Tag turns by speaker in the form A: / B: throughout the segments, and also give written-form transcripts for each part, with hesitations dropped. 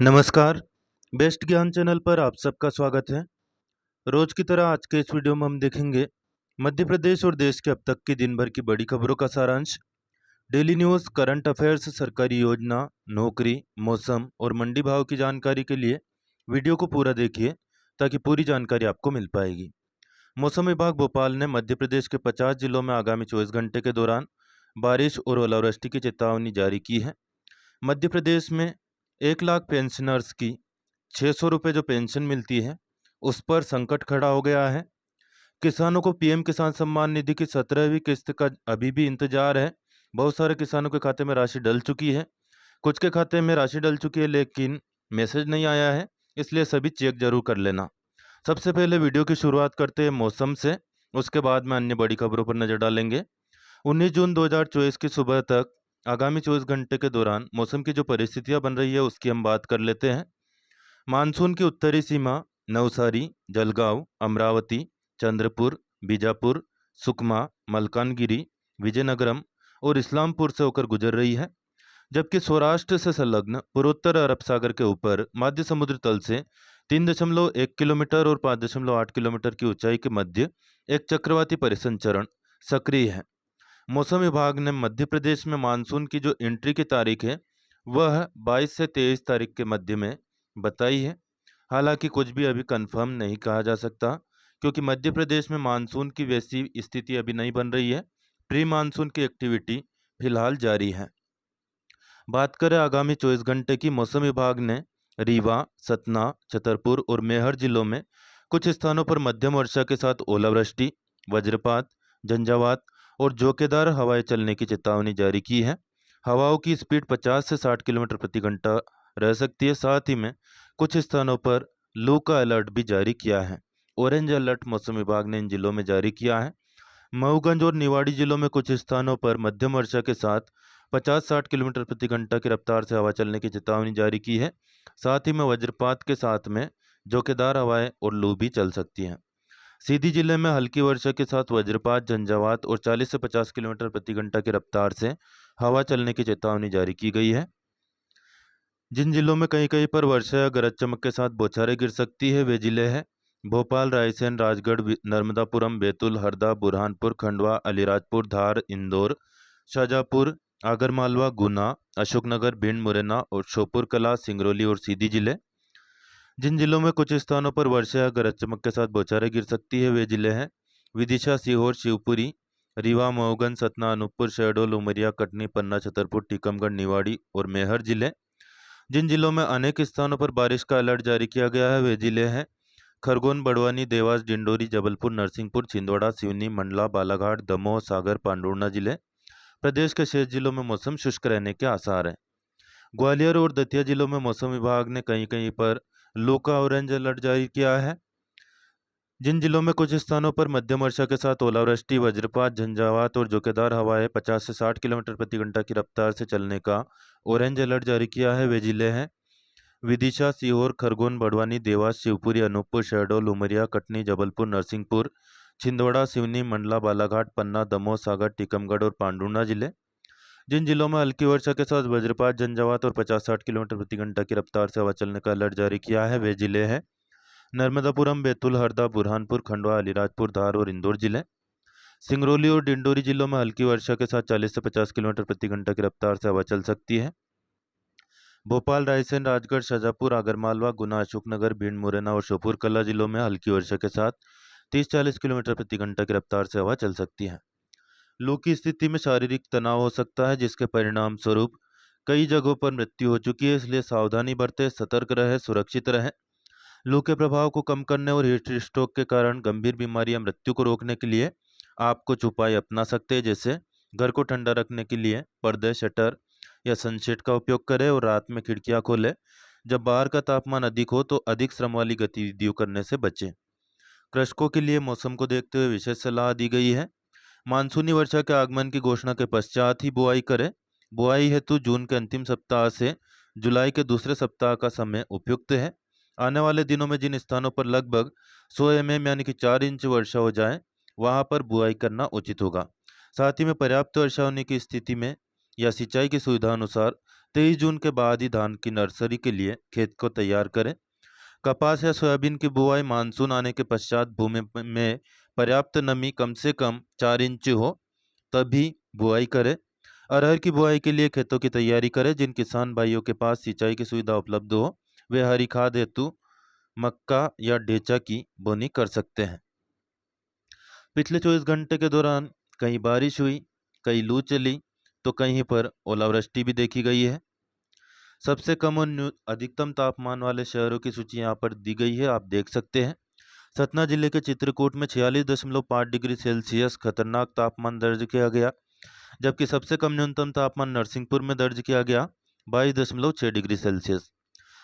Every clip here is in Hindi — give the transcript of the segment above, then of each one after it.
A: नमस्कार, बेस्ट ज्ञान चैनल पर आप सबका स्वागत है। रोज की तरह आज के इस वीडियो में हम देखेंगे मध्य प्रदेश और देश के अब तक की दिन भर की बड़ी खबरों का सारांश, डेली न्यूज़, करंट अफेयर्स, सरकारी योजना, नौकरी, मौसम और मंडी भाव की जानकारी के लिए वीडियो को पूरा देखिए ताकि पूरी जानकारी आपको मिल पाएगी। मौसम विभाग भोपाल ने मध्य प्रदेश के 50 जिलों में आगामी 24 घंटे के दौरान बारिश और ओलावृष्टि की चेतावनी जारी की है। मध्य प्रदेश में 1 लाख पेंशनर्स की 600 रुपये जो पेंशन मिलती है उस पर संकट खड़ा हो गया है। किसानों को पीएम किसान सम्मान निधि की 17वीं किस्त का अभी भी इंतजार है। बहुत सारे किसानों के खाते में राशि डल चुकी है, कुछ के खाते में राशि डल चुकी है लेकिन मैसेज नहीं आया है, इसलिए सभी चेक जरूर कर लेना। सबसे पहले वीडियो की शुरुआत करते हैं मौसम से, उसके बाद में अन्य बड़ी खबरों पर नजर डालेंगे। 19 जून 2024 की सुबह तक आगामी 24 घंटे के दौरान मौसम की जो परिस्थितियां बन रही है उसकी हम बात कर लेते हैं। मानसून की उत्तरी सीमा नवसारी, जलगांव, अमरावती, चंद्रपुर, बीजापुर, सुकमा, मलकानगिरी, विजयनगरम और इस्लामपुर से होकर गुजर रही है, जबकि सौराष्ट्र से संलग्न पूर्वोत्तर अरब सागर के ऊपर मध्य समुद्र तल से 3.1 किलोमीटर और 5.8 किलोमीटर की ऊंचाई के मध्य एक चक्रवाती परिसंचरण सक्रिय है। मौसम विभाग ने मध्य प्रदेश में मानसून की जो एंट्री की तारीख है वह 22 से 23 तारीख के मध्य में बताई है। हालांकि कुछ भी अभी कंफर्म नहीं कहा जा सकता क्योंकि मध्य प्रदेश में मानसून की वैसी स्थिति अभी नहीं बन रही है। प्री मानसून की एक्टिविटी फिलहाल जारी है। बात करें आगामी 24 घंटे की, मौसम विभाग ने रीवा, सतना, छतरपुर और मेहर जिलों में कुछ स्थानों पर मध्यम वर्षा के साथ ओलावृष्टि, वज्रपात, झंझावात और झोंकेदार हवाएं चलने की चेतावनी जारी की है। हवाओं की स्पीड 50 से 60 किलोमीटर प्रति घंटा रह सकती है। साथ ही में कुछ स्थानों पर लू का अलर्ट भी जारी किया है। ऑरेंज अलर्ट मौसम विभाग ने इन जिलों में जारी किया है। मऊगंज और निवाड़ी जिलों में कुछ स्थानों पर मध्यम वर्षा के साथ 50-60 किलोमीटर प्रति घंटा की रफ्तार से हवा चलने की चेतावनी जारी की है। साथ ही में वज्रपात के साथ में झोंकेदार हवाएं और लू भी चल सकती हैं। सीधी जिले में हल्की वर्षा के साथ वज्रपात, झंझावात और 40 से 50 किलोमीटर प्रति घंटा की रफ्तार से हवा चलने की चेतावनी जारी की गई है। जिन जिलों में कहीं कहीं पर वर्षा या गरज चमक के साथ बौछारें गिर सकती है वे जिले हैं भोपाल, रायसेन, राजगढ़, नर्मदापुरम, बैतूल, हरदा, बुरहानपुर, खंडवा, अलीराजपुर, धार, इंदौर, शाजापुर, आगरमालवा, गुना, अशोकनगर, भिंड, मुरैना और श्योपुर कला, सिंगरौली और सीधी जिले। जिन जिलों में कुछ स्थानों पर वर्षा या गरज चमक के साथ बौछारें गिर सकती है वे जिले हैं विदिशा, सीहोर, शिवपुरी, रीवा, मऊगंज, सतना, अनूपपुर, शहडोल, उमरिया, कटनी, पन्ना, छतरपुर, टीकमगढ़, निवाड़ी और मेहर जिले। जिन जिलों में अनेक स्थानों पर बारिश का अलर्ट जारी किया गया है वे जिले हैं खरगोन, बड़वानी, देवास, डिंडोरी, जबलपुर, नरसिंहपुर, छिंदवाड़ा, सिवनी, मंडला, बालाघाट, दमोह, सागर, पांडुर्णा जिले। प्रदेश के शेष जिलों में मौसम शुष्क रहने के आसार हैं। ग्वालियर और दतिया जिलों में मौसम विभाग ने कहीं कहीं पर लू का ऑरेंज अलर्ट जारी किया है। जिन जिलों में कुछ स्थानों पर मध्यम वर्षा के साथ ओलावृष्टि, वज्रपात, झंझावात और झोंकेदार हवाएं 50 से 60 किलोमीटर प्रति घंटा की रफ्तार से चलने का ऑरेंज अलर्ट जारी किया है वे जिले हैं विदिशा, सीहोर, खरगोन, बड़वानी, देवास, शिवपुरी, अनूपपुर, शहडोल, उमरिया, कटनी, जबलपुर, नरसिंहपुर, छिंदवाड़ा, सिवनी, मंडला, बालाघाट, पन्ना, दमोह, सागर, टीकमगढ़ और पांडुर्णा जिले। जिन जिलों में हल्की वर्षा के साथ वज्रपात, झंझावात और 50-60 किलोमीटर प्रति घंटा की रफ्तार से हवा चलने का अलर्ट जारी किया है वे जिले हैं नर्मदापुरम, बैतूल, हरदा, बुरहानपुर, खंडवा, अलीराजपुर, धार और इंदौर जिले। सिंगरौली और डिंडोरी जिलों में हल्की वर्षा के साथ 40 से 50 किलोमीटर प्रति घंटा की रफ्तार से हवा चल सकती है। भोपाल, रायसेन, राजगढ़, शाजापुर, आगरमालवा, गुना, अशोकनगर, भिंड, मुरैना और श्योपुर कला जिलों में हल्की वर्षा के साथ 30-40 किलोमीटर प्रति घंटा की रफ्तार से हवा चल सकती है। लू की स्थिति में शारीरिक तनाव हो सकता है जिसके परिणाम स्वरूप कई जगहों पर मृत्यु हो चुकी है, इसलिए सावधानी बरतें, सतर्क रहें, सुरक्षित रहें। लू के प्रभाव को कम करने और हीट स्ट्रोक के कारण गंभीर बीमारी या मृत्यु को रोकने के लिए आप कुछ उपाय अपना सकते हैं, जैसे घर को ठंडा रखने के लिए पर्दे, शटर या सनशेड का उपयोग करें और रात में खिड़कियां खोलें। जब बाहर का तापमान अधिक हो तो अधिक श्रम वाली गतिविधियों करने से बचें। कृषकों के लिए मौसम को देखते हुए विशेष सलाह दी गई है। मानसूनी वर्षा के आगमन की घोषणा के पश्चात ही बुआई करें। बुआई हेतु जून के अंतिम सप्ताह से जुलाई के दूसरे सप्ताह का समय उपयुक्त है। आने वाले दिनों में जिन स्थानों पर लगभग 100 mm यानी कि 4 इंच वर्षा हो जाए वहां पर बुआई करना उचित होगा। साथ ही में पर्याप्त वर्षा होने की स्थिति में या सिंचाई की सुविधा अनुसार 23 जून के बाद ही धान की नर्सरी के लिए खेत को तैयार करें। कपास या सोयाबीन की बुआई मानसून आने के पश्चात भूमि में पर्याप्त नमी कम से कम 4 इंच हो तभी बुआई करें। अरहर की बुआई के लिए खेतों की तैयारी करें। जिन किसान भाइयों के पास सिंचाई की सुविधा उपलब्ध हो वे हरी खाद हेतु मक्का या ढेंचा की बोनी कर सकते हैं। पिछले 24 घंटे के दौरान कहीं बारिश हुई, कहीं लू चली तो कहीं पर ओलावृष्टि भी देखी गई है। सबसे कम और अधिकतम तापमान वाले शहरों की सूची यहाँ पर दी गई है, आप देख सकते हैं। सतना जिले के चित्रकूट में 46.5 डिग्री सेल्सियस खतरनाक तापमान दर्ज किया गया, जबकि सबसे कम न्यूनतम तापमान नरसिंहपुर में दर्ज किया गया 22.6 डिग्री सेल्सियस।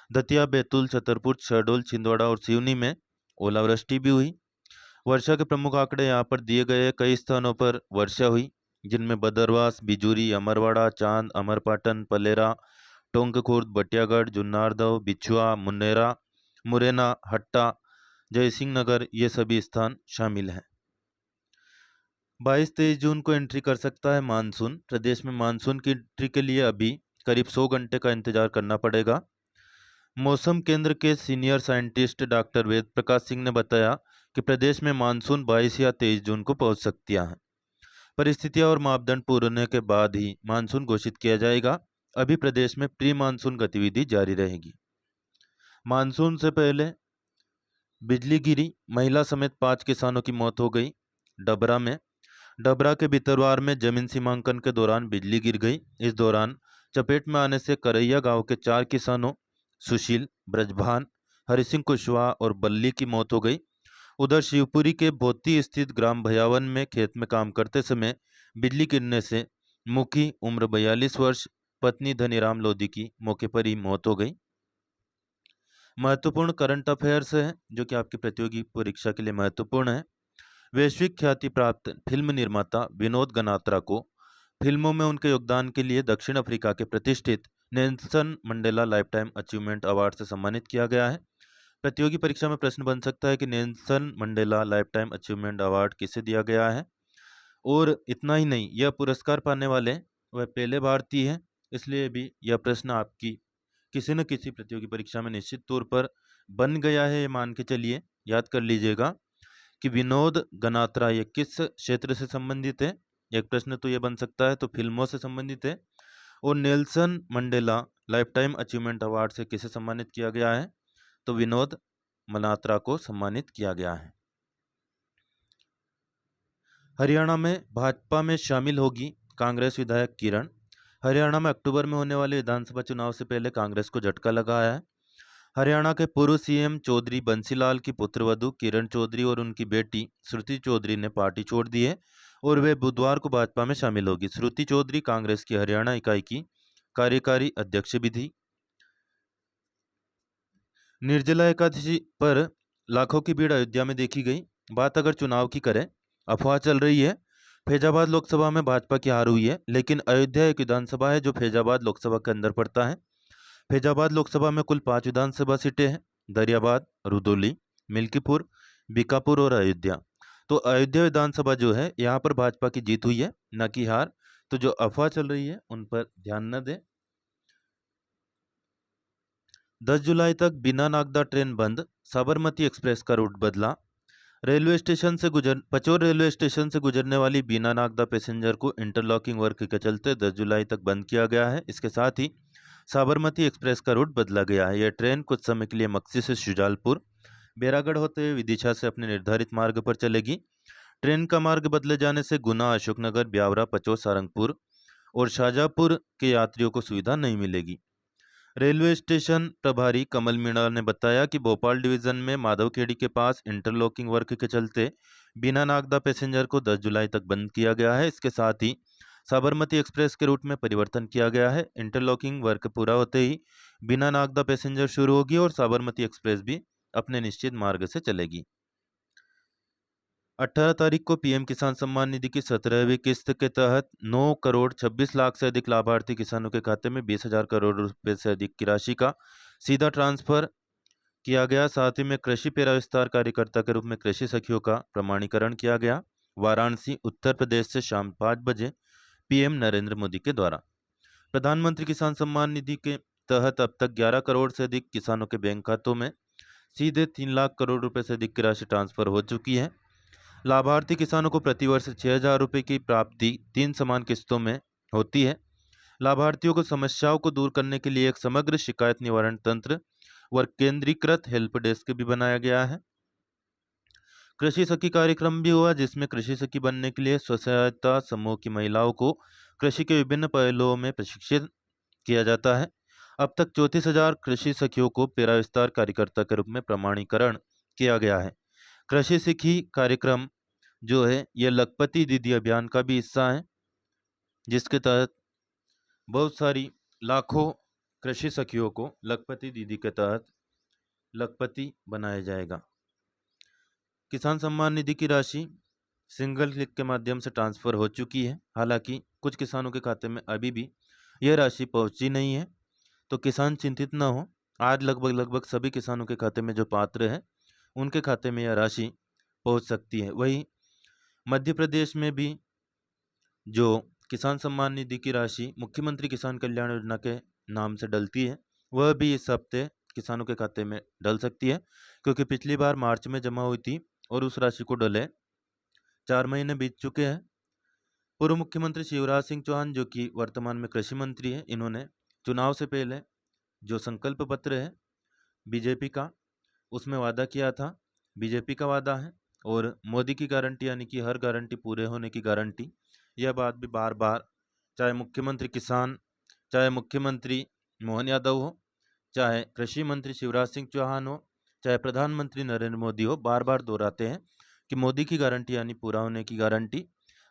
A: दतिया, बैतूल, छतरपुर, शहडोल, छिंदवाड़ा और सिवनी में ओलावृष्टि भी हुई। वर्षा के प्रमुख आंकड़े यहाँ पर दिए गए हैं। कई स्थानों पर वर्षा हुई जिनमें बदरवास, बिजूरी, अमरवाड़ा, चांद, अमरपाटन, पलेरा, टोंक खुर्द, बटियागढ़, जुन्नारदव, बिछुआ, मुरैना, हट्टा, जयसिंह नगर ये सभी स्थान शामिल हैं। 22-23 जून को एंट्री कर सकता है मानसून। प्रदेश में मानसून की एंट्री के लिए अभी करीब 100 घंटे का इंतजार करना पड़ेगा। मौसम केंद्र के senior scientist doctor Ved Prakash Singh ने बताया कि प्रदेश में मानसून 22 या 23 जून को पहुंच सकती है। परिस्थितियां और मापदंड पूर्ण होने के बाद ही मानसून घोषित किया जाएगा। अभी प्रदेश में प्री मानसून गतिविधि जारी रहेगी। मानसून से पहले बिजली गिरी, महिला समेत 5 किसानों की मौत हो गई। डबरा के भितरवार में जमीन सीमांकन के दौरान बिजली गिर गई। इस दौरान चपेट में आने से करैया गांव के 4 किसानों सुशील, ब्रजभान, हरिसिंह कुशवाहा और बल्ली की मौत हो गई। उधर शिवपुरी के भोती स्थित ग्राम भयावन में खेत में काम करते समय बिजली गिरने से मुखी उम्र 42 वर्ष पत्नी धनीराम लोधी की मौके पर ही मौत हो गई। महत्वपूर्ण करंट अफेयर्स है जो कि आपकी प्रतियोगी परीक्षा के लिए महत्वपूर्ण है। वैश्विक ख्याति प्राप्त फिल्म निर्माता विनोद गनात्रा को फिल्मों में उनके योगदान के लिए दक्षिण अफ्रीका के प्रतिष्ठित Nelson Mandela lifetime achievement award से सम्मानित किया गया है। प्रतियोगी परीक्षा में प्रश्न बन सकता है कि Nelson Mandela lifetime achievement award किसे दिया गया है। और इतना ही नहीं, यह पुरस्कार पाने वाले वह पहले भारतीय हैं। इसलिए भी यह प्रश्न आपकी किसी न किसी प्रतियोगी परीक्षा में निश्चित तौर पर बन गया है, ये मान के चलिए। याद कर लीजिएगा कि विनोद गनात्रा ये किस क्षेत्र से संबंधित है। एक प्रश्न तो ये बन सकता है, तो फिल्मों से संबंधित है। और Nelson Mandela lifetime achievement award से किसे सम्मानित किया गया है, तो विनोद गनात्रा को सम्मानित किया गया है। हरियाणा में भाजपा में शामिल होगी कांग्रेस विधायक किरण। हरियाणा में अक्टूबर में होने वाले विधानसभा चुनाव से पहले कांग्रेस को झटका लगा है। हरियाणा के पूर्व सीएम चौधरी बंसीलाल की पुत्रवधू किरण चौधरी और उनकी बेटी श्रुति चौधरी ने पार्टी छोड़ दी है और वे बुधवार को भाजपा में शामिल होगी। श्रुति चौधरी कांग्रेस की हरियाणा इकाई की कार्यकारी अध्यक्ष भी थी। निर्जला एकादशी पर लाखों की भीड़ अयोध्या में देखी गई। बात अगर चुनाव की करें, अफवाह चल रही है फैजाबाद लोकसभा में भाजपा की हार हुई है, लेकिन अयोध्या एक विधानसभा है जो फैजाबाद लोकसभा के अंदर पड़ता है। फैजाबाद लोकसभा में कुल 5 विधानसभा सीटें हैं, दरियाबाद, रुदौली, मिल्कीपुर, बीकापुर और अयोध्या। तो अयोध्या विधानसभा जो है यहाँ पर भाजपा की जीत हुई है, न कि हार। तो जो अफवाह चल रही है उन पर ध्यान न दें। 10 जुलाई तक बिना नागदा ट्रेन बंद, साबरमती एक्सप्रेस का रूट बदला। पचोर रेलवे स्टेशन से गुजरने वाली बीना नागदा पैसेंजर को इंटरलॉकिंग वर्क के चलते 10 जुलाई तक बंद किया गया है। इसके साथ ही साबरमती एक्सप्रेस का रूट बदला गया है। यह ट्रेन कुछ समय के लिए मक्सी से शुजालपुर, बैरागढ़ होते हुए विदिशा से अपने निर्धारित मार्ग पर चलेगी। ट्रेन का मार्ग बदले जाने से गुना, अशोकनगर, ब्यावरा, पचोर, सारंगपुर और शाहजहाँपुर के यात्रियों को सुविधा नहीं मिलेगी। रेलवे स्टेशन प्रभारी कमल मीणा ने बताया कि भोपाल डिवीजन में माधवखेड़ी के पास इंटरलॉकिंग वर्क के चलते बिना नागदा पैसेंजर को 10 जुलाई तक बंद किया गया है। इसके साथ ही साबरमती एक्सप्रेस के रूट में परिवर्तन किया गया है। इंटरलॉकिंग वर्क पूरा होते ही बिना नागदा पैसेंजर शुरू होगी और साबरमती एक्सप्रेस भी अपने निश्चित मार्ग से चलेगी। 18 तारीख को पीएम किसान सम्मान निधि की 17वीं किस्त के तहत 9 करोड़ 26 लाख से अधिक लाभार्थी किसानों के खाते में 20,000 करोड़ रुपए से अधिक की राशि का सीधा ट्रांसफर किया गया। साथ ही में कृषि पेरा विस्तार कार्यकर्ता के रूप में कृषि सखियों का प्रमाणीकरण किया गया। वाराणसी, उत्तर प्रदेश से शाम 5 बजे पीएम नरेंद्र मोदी के द्वारा। प्रधानमंत्री किसान सम्मान निधि के तहत अब तक 11 करोड़ से अधिक किसानों के बैंक खातों में सीधे 3 लाख करोड़ रुपए से अधिक की राशि ट्रांसफर हो चुकी है। लाभार्थी किसानों को प्रतिवर्ष 6,000 रुपये की प्राप्ति 3 समान किस्तों में होती है। लाभार्थियों को समस्याओं को दूर करने के लिए एक समग्र शिकायत निवारण तंत्र व केंद्रीकृत हेल्प डेस्क भी बनाया गया है। कृषि सखी कार्यक्रम भी हुआ, जिसमें कृषि सखी बनने के लिए स्व सहायता समूह की महिलाओं को कृषि के विभिन्न पहलुओं में प्रशिक्षित किया जाता है। अब तक 34,000 कृषि सखियों को पेरा विस्तार कार्यकर्ता के रूप में प्रमाणीकरण किया गया है। कृषि सखी कार्यक्रम जो है यह लखपति दीदी अभियान का भी हिस्सा है, जिसके तहत बहुत सारी लाखों कृषि सखियों को लखपति दीदी के तहत लखपति बनाया जाएगा। किसान सम्मान निधि की राशि सिंगल क्लिक के माध्यम से ट्रांसफर हो चुकी है। हालांकि कुछ किसानों के खाते में अभी भी यह राशि पहुंची नहीं है, तो किसान चिंतित न हो। आज लगभग सभी किसानों के खाते में जो पात्र है उनके खाते में यह राशि पहुंच सकती है। वहीं मध्य प्रदेश में भी जो किसान सम्मान निधि की राशि मुख्यमंत्री किसान कल्याण योजना के नाम से डलती है, वह भी इस हफ्ते किसानों के खाते में डल सकती है, क्योंकि पिछली बार मार्च में जमा हुई थी और उस राशि को डले 4 महीने बीत चुके हैं। पूर्व मुख्यमंत्री शिवराज सिंह चौहान, जो कि वर्तमान में कृषि मंत्री है, इन्होंने चुनाव से पहले जो संकल्प पत्र है बीजेपी का, उसमें वादा किया था। बीजेपी का वादा है और मोदी की गारंटी, यानी कि हर गारंटी पूरे होने की गारंटी। यह बात भी बार बार, चाहे मुख्यमंत्री किसान, चाहे मुख्यमंत्री मोहन यादव हो, चाहे कृषि मंत्री शिवराज सिंह चौहान हो, चाहे प्रधानमंत्री नरेंद्र मोदी हो, बार बार दोहराते हैं कि मोदी की गारंटी यानी पूरा होने की गारंटी।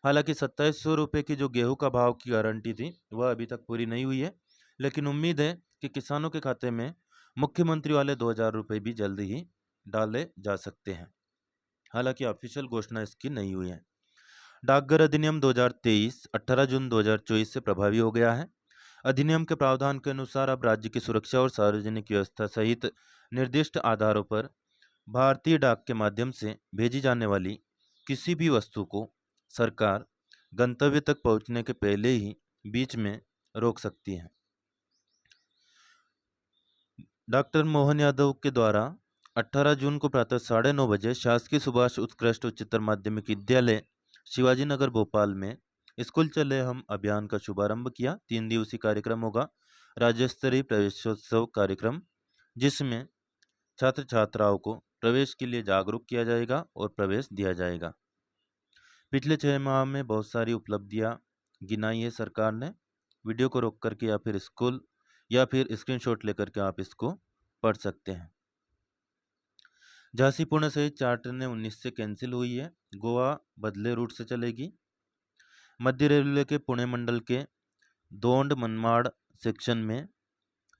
A: हालांकि 2700 रुपये की जो गेहूं का भाव की गारंटी थी वह अभी तक पूरी नहीं हुई है, लेकिन उम्मीद है कि किसानों के खाते में मुख्यमंत्री वाले 2,000 रुपये भी जल्द ही डाले जा सकते हैं। हालांकि ऑफिशियल घोषणा इसकी नहीं हुई है। डाकघर अधिनियम 2023 18 जून 2024 से प्रभावी हो गया है। अधिनियम के प्रावधान के अनुसार अब राज्य की सुरक्षा और सार्वजनिक व्यवस्था सहित निर्दिष्ट आधारों पर भारतीय डाक के माध्यम से भेजी जाने वाली किसी भी वस्तु को सरकार गंतव्य तक पहुंचने के पहले ही बीच में रोक सकती है। डॉक्टर मोहन यादव के द्वारा 18 जून को प्रातः 9:30 बजे शासकीय सुभाष उत्कृष्ट उच्चतर माध्यमिक विद्यालय शिवाजी नगर भोपाल में स्कूल चले हम अभियान का शुभारंभ किया। 3 दिवसीय कार्यक्रम होगा, राज्य स्तरीय प्रवेशोत्सव कार्यक्रम, जिसमें छात्र छात्राओं को प्रवेश के लिए जागरूक किया जाएगा और प्रवेश दिया जाएगा। पिछले 6 माह में बहुत सारी उपलब्धियां गिनाई है सरकार ने। वीडियो को रोक करके या फिर स्क्रीनशॉट लेकर के आप इसको पढ़ सकते हैं। झांसी पुणे सहित 4 ट्रेनें 19 से कैंसिल हुई है। गोवा बदले रूट से चलेगी। मध्य रेलवे के पुणे मंडल के दोंड मनमाड़ सेक्शन में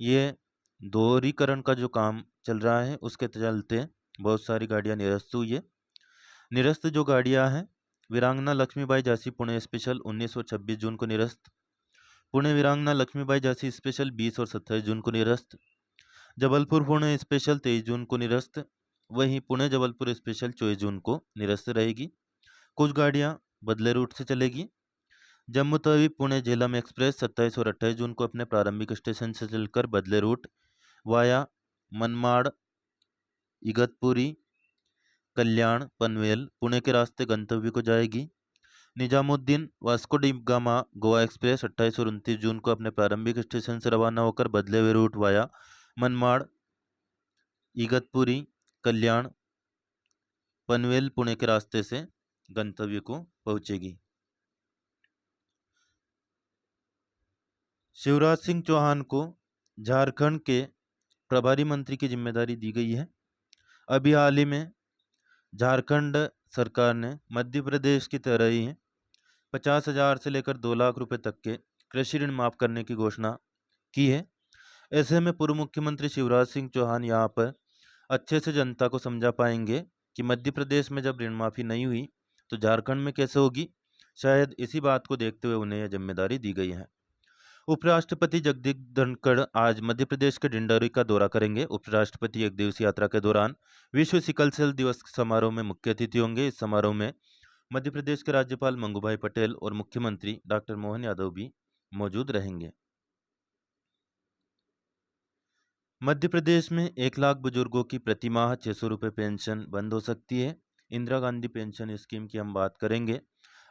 A: ये दोहरीकरण का जो काम चल रहा है, उसके चलते बहुत सारी गाड़ियां निरस्त हुई है। निरस्त जो गाड़ियां हैं, वीरांगना लक्ष्मीबाई झांसी पुणे स्पेशल 19 और 26 जून को निरस्त। पुणे वीरांगना लक्ष्मीबाई झांसी स्पेशल 20 और 27 जून को निरस्त। जबलपुर पुणे स्पेशल 23 जून को निरस्त। वहीं पुणे जबलपुर स्पेशल 24 जून को निरस्त रहेगी। कुछ गाड़ियां बदले रूट से चलेगी। जम्मू तवी पुणे झेलम एक्सप्रेस 27 और 28 जून को अपने प्रारंभिक स्टेशन से चलकर बदले रूट वाया मनमाड़, इगतपुरी, कल्याण, पनवेल, पुणे के रास्ते गंतव्य को जाएगी। Nizamuddin Vasco D gamma Goa express 28 और 29 जून को अपने प्रारंभिक स्टेशन से रवाना होकर बदले हुए रूट वाया मनमाड़, इगतपुरी, कल्याण, पनवेल, पुणे के रास्ते से गंतव्य को पहुंचेगी। शिवराज सिंह चौहान को झारखंड के प्रभारी मंत्री की जिम्मेदारी दी गई है। अभी हाल ही में झारखंड सरकार ने मध्य प्रदेश की तरह ही 50,000 से लेकर 2 लाख रुपए तक के कृषि ऋण माफ करने की घोषणा की है। ऐसे में पूर्व मुख्यमंत्री शिवराज सिंह चौहान यहाँ पर अच्छे से जनता को समझा पाएंगे कि मध्य प्रदेश में जब ऋण माफी नहीं हुई तो झारखंड में कैसे होगी। शायद इसी बात को देखते हुए उन्हें यह जिम्मेदारी दी गई है। उपराष्ट्रपति जगदीप धनखड़ आज मध्य प्रदेश के डिंडौरी का दौरा करेंगे। उपराष्ट्रपति एक दिवसीय यात्रा के दौरान विश्व सिकल सेल दिवस समारोह में मुख्य अतिथि होंगे। इस समारोह में मध्य प्रदेश के राज्यपाल मंगूभाई पटेल और मुख्यमंत्री डॉक्टर मोहन यादव भी मौजूद रहेंगे। मध्य प्रदेश में 1 लाख बुजुर्गों की प्रति माह 600 रुपये पेंशन बंद हो सकती है। इंदिरा गांधी पेंशन स्कीम की हम बात करेंगे।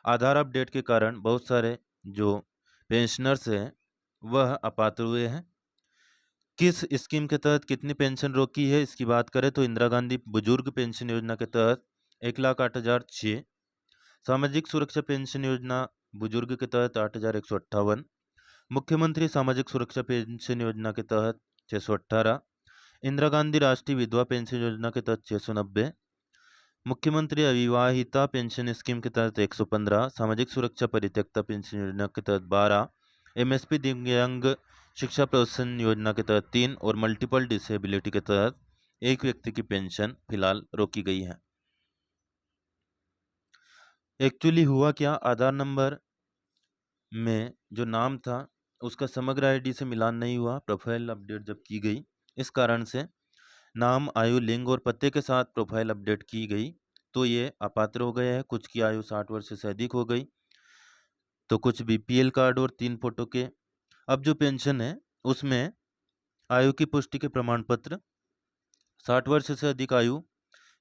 A: आधार अपडेट के कारण बहुत सारे जो पेंशनर्स हैं वह अपात्र हुए हैं। किस स्कीम के तहत कितनी पेंशन रोकी है इसकी बात करें तो इंदिरा गांधी बुजुर्ग पेंशन योजना के तहत 1,08,006, सामाजिक सुरक्षा पेंशन योजना बुजुर्ग के तहत 8,158, मुख्यमंत्री सामाजिक सुरक्षा पेंशन योजना के तहत 618, इंदिरा गांधी राष्ट्रीय विधवा पेंशन योजना के तहत 690, मुख्यमंत्री अविवाहिता पेंशन स्कीम के तहत 115, सामाजिक सुरक्षा परित्यक्ता पेंशन योजना के तहत 12, एमएसपी दिव्यांग शिक्षा प्रोत्साहन योजना के तहत 3 और मल्टीपल डिसेबिलिटी के तहत एक व्यक्ति की पेंशन फिलहाल रोकी गई है। एक्चुअली हुआ क्या, आधार नंबर में जो नाम था उसका समग्र आईडी से मिलान नहीं हुआ प्रोफाइल अपडेट जब की गई। इस कारण से नाम, आयु, लिंग और पते के साथ प्रोफाइल अपडेट की गई तो ये अपात्र हो गए हैं। कुछ की आयु 60 वर्ष से अधिक हो गई तो कुछ बीपीएल कार्ड और 3 फोटो के। अब जो पेंशन है उसमें आयु की पुष्टि के प्रमाण पत्र, 60 वर्ष से अधिक आयु,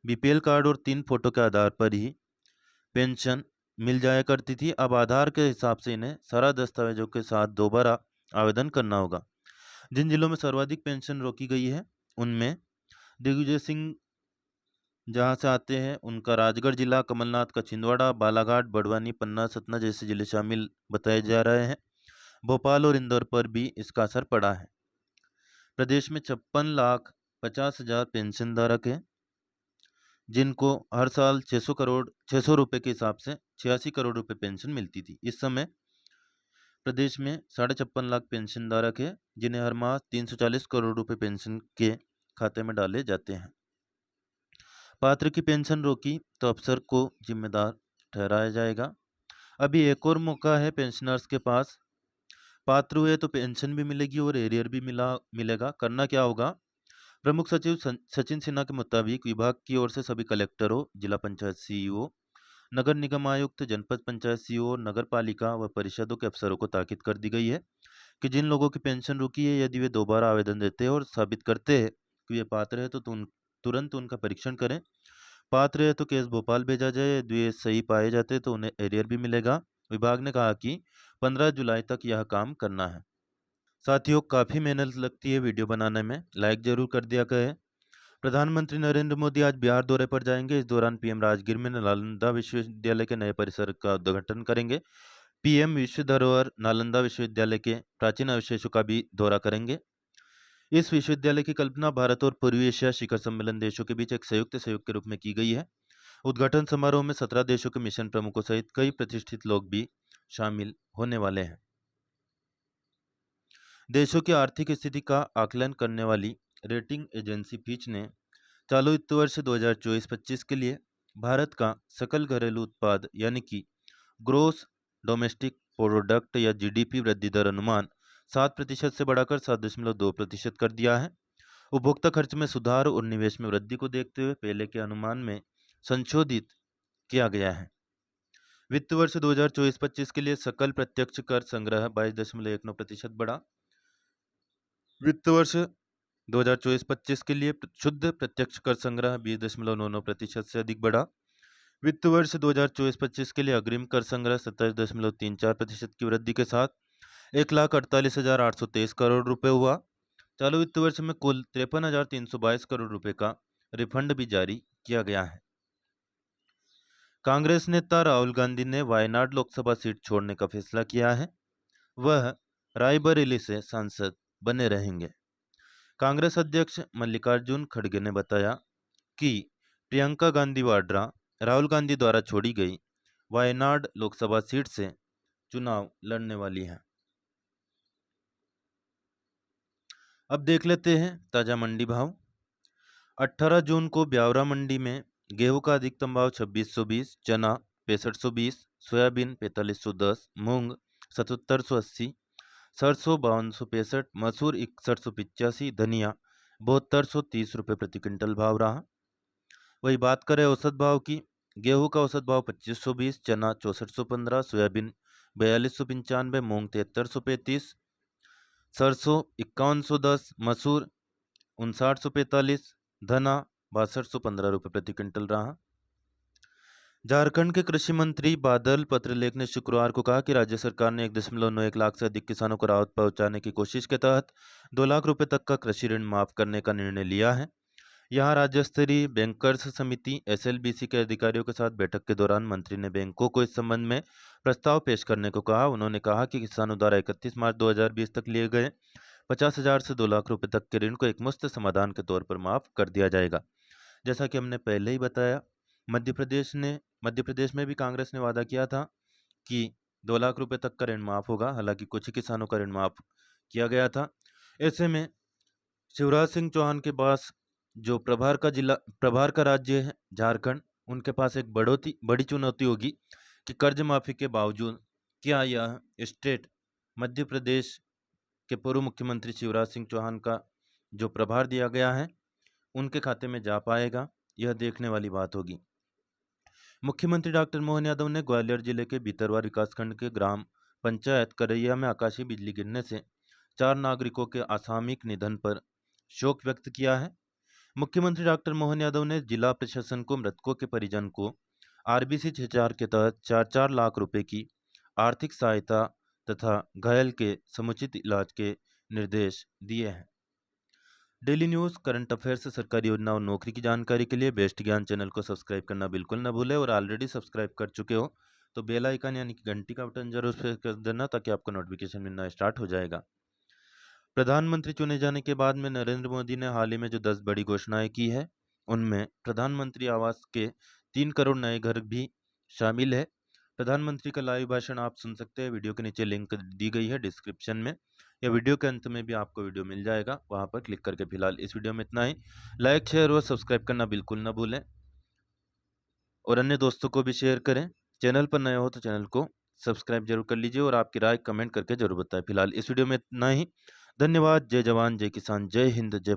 A: बीपीएल कार्ड और 3 फोटो के आधार पर ही पेंशन मिल जाया करती थी। अब आधार के हिसाब से इन्हें सारा दस्तावेजों के साथ दोबारा आवेदन करना होगा। जिन जिलों में सर्वाधिक पेंशन रोकी गई है उनमें दिग्विजय सिंह जहां से आते हैं उनका राजगढ़ जिला, कमलनाथ का छिंदवाड़ा, बालाघाट, बड़वानी, पन्ना, सतना जैसे जिले शामिल बताए जा रहे हैं। भोपाल और इंदौर पर भी इसका असर पड़ा है। प्रदेश में 56,50,000 पेंशन धारक हैं जिनको हर साल 600 रुपए के हिसाब से 86 करोड़ रुपए पेंशन मिलती थी। इस समय प्रदेश में 56.5 लाख पेंशन धारक है जिन्हें हर माह 340 करोड़ रुपए पेंशन के खाते में डाले जाते हैं। पात्र की पेंशन रोकी तो अफसर को जिम्मेदार ठहराया जाएगा। अभी एक और मौका है पेंशनर्स के पास। पात्र हुए तो पेंशन भी मिलेगी और एरियर भी मिलेगा। करना क्या होगा, प्रमुख सचिव सचिन सिन्हा के मुताबिक विभाग की ओर से सभी कलेक्टरों, जिला पंचायत सीईओ, नगर निगम आयुक्त, जनपद पंचायत सीईओ, नगर पालिका व परिषदों के अफसरों को ताकीद कर दी गई है कि जिन लोगों की पेंशन रुकी है यदि वे दोबारा आवेदन देते हैं और साबित करते हैं कि वे पात्र है तो तुरंत उनका परीक्षण करें। पात्र है तो केस भोपाल भेजा जाए। यदि वे सही पाए जाते तो उन्हें एरियर भी मिलेगा। विभाग ने कहा कि 15 जुलाई तक यह काम करना है। साथियों, काफ़ी मेहनत लगती है वीडियो बनाने में, लाइक जरूर कर दिया करें। प्रधानमंत्री नरेंद्र मोदी आज बिहार दौरे पर जाएंगे। इस दौरान पीएम राजगीर में नालंदा विश्वविद्यालय के नए परिसर का उद्घाटन करेंगे। पीएम विश्व धरोहर नालंदा विश्वविद्यालय के प्राचीन अवशेषों का भी दौरा करेंगे। इस विश्वविद्यालय की कल्पना भारत और पूर्वी एशिया शिखर सम्मेलन देशों के बीच एक संयुक्त सहयोग के रूप में की गई है। उद्घाटन समारोह में 17 देशों के मिशन प्रमुखों सहित कई प्रतिष्ठित लोग भी शामिल होने वाले हैं। देशों की आर्थिक स्थिति का आकलन करने वाली रेटिंग एजेंसी फिच ने चालू वित्त वर्ष 2024-25 के लिए भारत का सकल घरेलू उत्पाद यानी कि ग्रोस डोमेस्टिक प्रोडक्ट या जीडीपी वृद्धि दर अनुमान 7% से बढ़ाकर 7.2% कर दिया है। उपभोक्ता खर्च में सुधार और निवेश में वृद्धि को देखते हुए पहले के अनुमान में संशोधित किया गया है। वित्त वर्ष 2024-25 के लिए सकल प्रत्यक्ष कर संग्रह 22.19% बढ़ा। वित्त वर्ष 2024-25 के लिए शुद्ध प्रत्यक्ष कर संग्रह 20.99% से अधिक बढ़ा। वित्त वर्ष 2024-25 के लिए अग्रिम कर संग्रह 27.34% की वृद्धि के साथ 1,48,823 करोड़ रुपए हुआ। चालू वित्त वर्ष में कुल 53,322 करोड़ रुपए का रिफंड भी जारी किया गया है। कांग्रेस नेता राहुल गांधी ने वायनाड लोकसभा सीट छोड़ने का फैसला किया है। वह रायबरेली से सांसद बने रहेंगे। कांग्रेस अध्यक्ष मल्लिकार्जुन खड़गे ने बताया कि प्रियंका गांधी वाड्रा राहुल गांधी द्वारा छोड़ी गई वायनाड लोकसभा सीट से चुनाव लड़ने वाली है। अब देख लेते हैं ताजा मंडी भाव। 18 जून को ब्यावरा मंडी में गेहूं का अधिकतम भाव 2620, चना 6520, सोयाबीन 4510, मूंग 7780, सरसों 5265, मसूर 6185, धनिया 7230 रुपये प्रति क्विंटल भाव रहा। वही बात करें औसत भाव की, गेहूं का औसत भाव 2520, चना 6415, सोयाबीन 4295, मूंग 7335, सरसों 5110, मसूर 5945, धना 6215 रुपये प्रति क्विंटल रहा। झारखंड के कृषि मंत्री बादल पत्रलेख ने शुक्रवार को कहा कि राज्य सरकार ने 1.91 लाख से अधिक किसानों को राहत पहुंचाने की कोशिश के तहत 2 लाख रुपए तक का कृषि ऋण माफ करने का निर्णय लिया है। यहां राज्य स्तरीय बैंकर्स समिति एसएलबीसी के अधिकारियों के साथ बैठक के दौरान मंत्री ने बैंकों को इस संबंध में प्रस्ताव पेश करने को कहा। उन्होंने कहा कि किसानों द्वारा 31 मार्च 2020 तक लिए गए 50,000 से 2 लाख रुपए तक के ऋण को एकमुश्त समाधान के तौर पर माफ कर दिया जाएगा। जैसा कि हमने पहले ही बताया, मध्य प्रदेश में भी कांग्रेस ने वादा किया था कि 2 लाख रुपए तक का ऋण माफ होगा। हालांकि कुछ ही किसानों का ऋण माफ किया गया था। ऐसे में शिवराज सिंह चौहान के पास जो प्रभार का राज्य है झारखंड, उनके पास एक बड़ी चुनौती होगी कि कर्ज माफी के बावजूद क्या यह स्टेट मध्य प्रदेश के पूर्व मुख्यमंत्री शिवराज सिंह चौहान का जो प्रभार दिया गया है उनके खाते में जा पाएगा, यह देखने वाली बात होगी। मुख्यमंत्री डॉक्टर मोहन यादव ने ग्वालियर जिले के भितरवा विकासखंड के ग्राम पंचायत करैया में आकाशीय बिजली गिरने से 4 नागरिकों के असामयिक निधन पर शोक व्यक्त किया है। मुख्यमंत्री डॉक्टर मोहन यादव ने जिला प्रशासन को मृतकों के परिजन को आरबीसी 64 के तहत 4-4 लाख रुपए की आर्थिक सहायता तथा घायल के समुचित इलाज के निर्देश दिए हैं। डेली न्यूज़, करंट अफेयर्स, सरकारी योजना और नौकरी की जानकारी के लिए बेस्ट ज्ञान चैनल को सब्सक्राइब करना बिल्कुल न भूलें। और ऑलरेडी सब्सक्राइब कर चुके हो तो बेल आइकन यानी कि घंटी का बटन जरूर प्रेस कर देना, ताकि आपको नोटिफिकेशन मिलना स्टार्ट हो जाएगा। प्रधानमंत्री चुने जाने के बाद में नरेंद्र मोदी ने हाल ही में जो 10 बड़ी घोषणाएं की है, उनमें प्रधानमंत्री आवास के 3 करोड़ नए घर भी शामिल है। प्रधानमंत्री का लाइव भाषण आप सुन सकते हैं। वीडियो के नीचे लिंक दी गई है डिस्क्रिप्शन में, या वीडियो के अंत में भी आपको वीडियो मिल जाएगा, वहां पर क्लिक करके। फिलहाल इस वीडियो में इतना ही। लाइक, शेयर और सब्सक्राइब करना बिल्कुल न भूलें और अन्य दोस्तों को भी शेयर करें। चैनल पर नए हो तो चैनल को सब्सक्राइब जरूर कर लीजिए और आपकी राय कमेंट करके जरूर बताएं। फिलहाल इस वीडियो में इतना ही। धन्यवाद। जय जवान, जय किसान, जय हिंद, जय